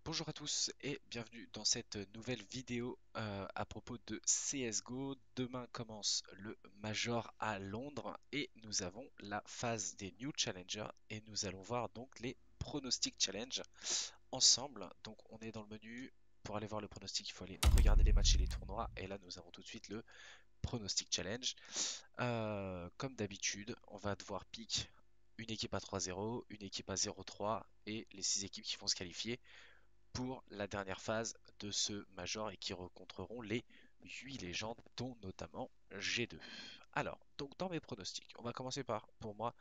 Bonjour à tous et bienvenue dans cette nouvelle vidéo à propos de CSGO. Demain commence le Major à Londres et nous avons la phase des New Challengers et nous allons voir donc les pronostics challenge ensemble. Donc on est dans le menu. Pour aller voir le pronostic, il faut aller regarder les matchs et les tournois et là nous avons tout de suite le pronostic challenge. Comme d'habitude, on va devoir pick une équipe à 3-0, une équipe à 0-3 et les 6 équipes qui vont se qualifier pour la dernière phase de ce Major et qui rencontreront les 8 légendes, dont notamment G2. Alors, donc dans mes pronostics, on va commencer par, pour moi,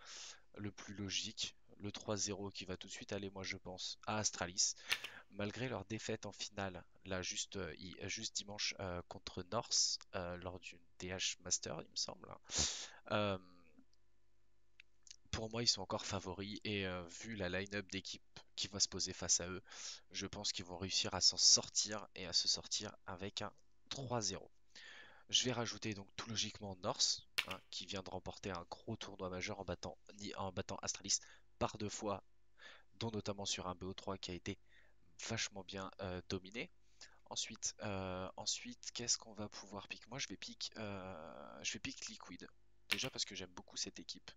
le plus logique, le 3-0 qui va tout de suite aller, moi je pense, à Astralis. Malgré leur défaite en finale, là juste dimanche contre North, lors d'une DH Master, il me semble, hein. Euh, pour moi, ils sont encore favoris et vu la line-up d'équipe qui va se poser face à eux, je pense qu'ils vont réussir à s'en sortir et à se sortir avec un 3-0. Je vais rajouter donc tout logiquement North, hein, qui vient de remporter un gros tournoi majeur en battant Astralis par 2 fois, dont notamment sur un BO3 qui a été vachement bien dominé. Ensuite, qu'est-ce qu'on va pouvoir pick? Moi, je vais pick Liquid. Déjà parce que j'aime beaucoup cette équipe.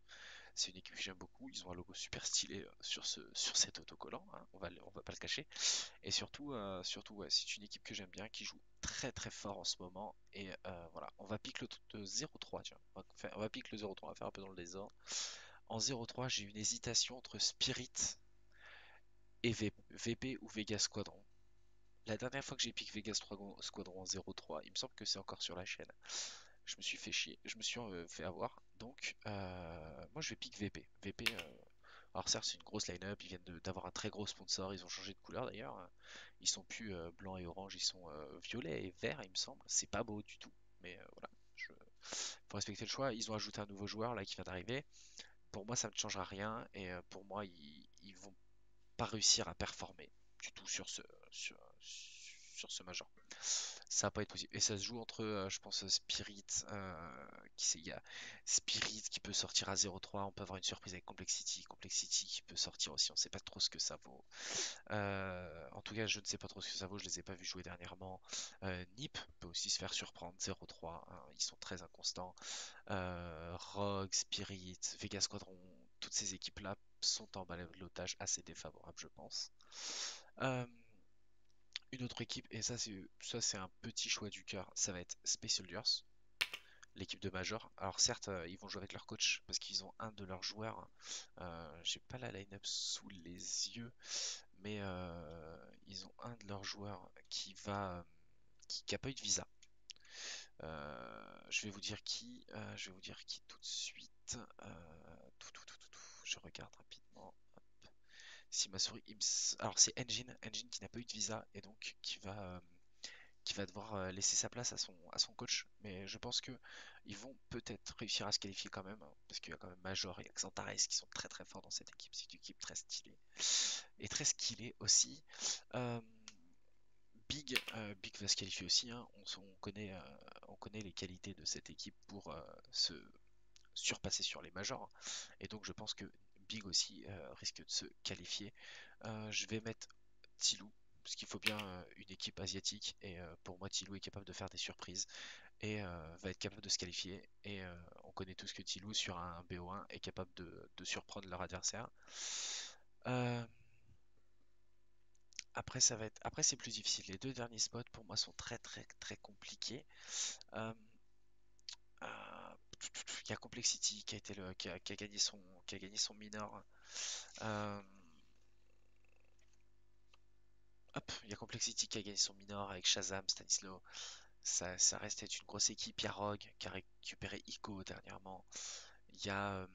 C'est une équipe que j'aime beaucoup. Ils ont un logo super stylé sur cet autocollant, hein, on va pas le cacher. Et surtout ouais, c'est une équipe que j'aime bien, qui joue très très fort en ce moment. Et voilà, on va pick le 0-3, tiens. On va pick le 0-3, on va faire un peu dans le désordre. En 0-3, j'ai une hésitation entre Spirit et VP ou Vegas Squadron. La dernière fois que j'ai pick Vegas Squadron en 0-3, il me semble que c'est encore sur la chaîne. Je me suis fait chier, je me suis fait avoir. Donc, moi je vais pick VP. Alors certes, c'est une grosse line-up, ils viennent d'avoir un très gros sponsor, ils ont changé de couleur d'ailleurs. Ils sont plus blancs et orange, ils sont violets et verts, il me semble. C'est pas beau du tout, mais voilà. Faut respecter le choix. Ils ont ajouté un nouveau joueur là qui vient d'arriver. Pour moi, ça ne changera rien et pour moi, ils vont pas réussir à performer du tout sur ce major. Ça va pas être possible. Et ça se joue entre, je pense, Spirit, il y a Spirit qui peut sortir à 0-3. On peut avoir une surprise avec Complexity. Complexity qui peut sortir aussi. On sait pas trop ce que ça vaut. En tout cas, je ne sais pas trop ce que ça vaut. Je les ai pas vus jouer dernièrement. Nip peut aussi se faire surprendre 0-3, hein. Ils sont très inconstants. Rogue, Spirit, Vegas Squadron, toutes ces équipes-là sont en ballottage assez défavorable, je pense. Euh, une autre équipe, et ça c'est un petit choix du cœur, ça va être Space Soldiers, l'équipe de Major. Alors certes, ils vont jouer avec leur coach parce qu'ils ont un de leurs joueurs. J'ai pas la line-up sous les yeux, mais ils ont un de leurs joueurs qui a pas eu de visa. Je vais vous dire qui. Je vais vous dire qui tout de suite. Je regarde rapidement. Si ma souris, alors c'est Engine qui n'a pas eu de visa et donc qui va devoir laisser sa place à son coach. Mais je pense que ils vont peut-être réussir à se qualifier quand même, hein, parce qu'il y a quand même Major et Xantares qui sont très très forts dans cette équipe. C'est une équipe très stylée et très skillée aussi. Euh, Big va se qualifier aussi, hein. On connaît les qualités de cette équipe pour se surpasser sur les majors. Et donc je pense que Big aussi risque de se qualifier. Je vais mettre Tilou, parce qu'il faut bien une équipe asiatique. Et pour moi, Tilou est capable de faire des surprises et va être capable de se qualifier. Et on connaît tous que Tilou, sur un BO1, est capable de surprendre leur adversaire. Euh, après c'est plus difficile. Les deux derniers spots pour moi sont très très très compliqués. Euh, euh, il y a Complexity qui a gagné son minor. Euh, Hop, il y a Complexity qui a gagné son minor avec Shazam, Stanislaw. Ça reste être une grosse équipe. Il y a Rogue qui a récupéré Ico dernièrement. Il y a, euh,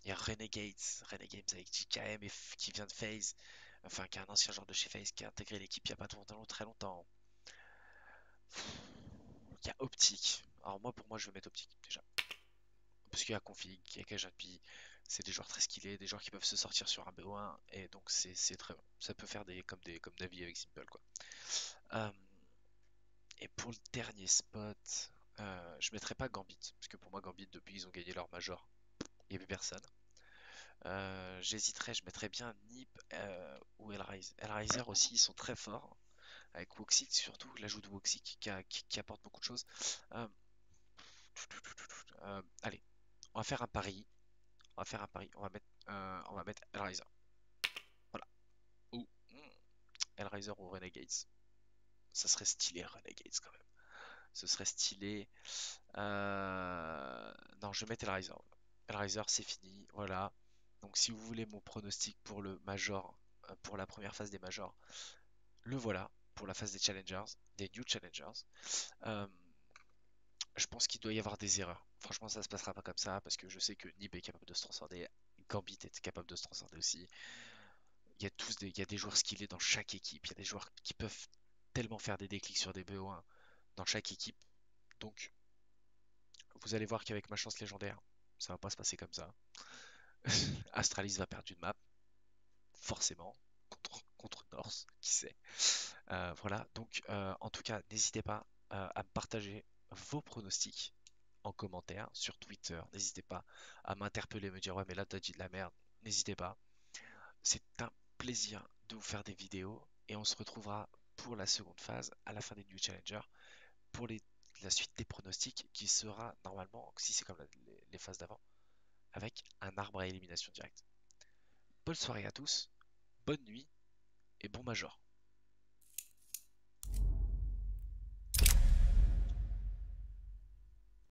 il y a Renegades avec JKM qui vient de FaZe, enfin qui est un ancien joueur de chez FaZe qui a intégré l'équipe il n'y a pas très longtemps. Il y a Optic. Alors moi, pour moi, je vais mettre Optic déjà. Parce qu'il y a Config, il y a KJP, c'est des joueurs très skillés, des joueurs qui peuvent se sortir sur un BO1, et donc c'est très bon. Ça peut faire comme Navi avec Simple, quoi. Euh, et pour le dernier spot, je mettrai pas Gambit, parce que pour moi, Gambit, depuis ils ont gagné leur major, il n'y a plus personne. J'hésiterais, je mettrais bien Nip ou Hellraiser. Hellraiser aussi, ils sont très forts. Avec Woxic, surtout l'ajout de Woxic qui apporte beaucoup de choses. Euh, allez, on va faire un pari. On va faire un pari. On va mettre Hellraiser. Voilà. Ou Hellraiser ou Renegades. Ça serait stylé, Renegades quand même. Ce serait stylé. Non, je vais mettre Hellraiser. Hellraiser, c'est fini. Voilà. Donc, si vous voulez mon pronostic pour le Major, pour la première phase des Majors, le voilà. Pour la phase des Challengers, des New Challengers. Euh, je pense qu'il doit y avoir des erreurs. Franchement, ça se passera pas comme ça parce que je sais que Nib est capable de se transcender. Gambit est capable de se transcender aussi. Il y a des joueurs skillés dans chaque équipe. Il y a des joueurs qui peuvent tellement faire des déclics sur des BO1 dans chaque équipe. Donc, vous allez voir qu'avec ma chance légendaire, ça va pas se passer comme ça. Astralis va perdre une map, forcément, contre North, qui sait. Voilà, donc en tout cas, n'hésitez pas à me partager vos pronostics en commentaire sur Twitter. N'hésitez pas à m'interpeller, me dire ouais mais là t'as dit de la merde. N'hésitez pas. C'est un plaisir de vous faire des vidéos et on se retrouvera pour la seconde phase à la fin des New Challengers pour la suite des pronostics qui sera normalement, si c'est comme les phases d'avant, avec un arbre à élimination directe. Bonne soirée à tous, bonne nuit et bon major.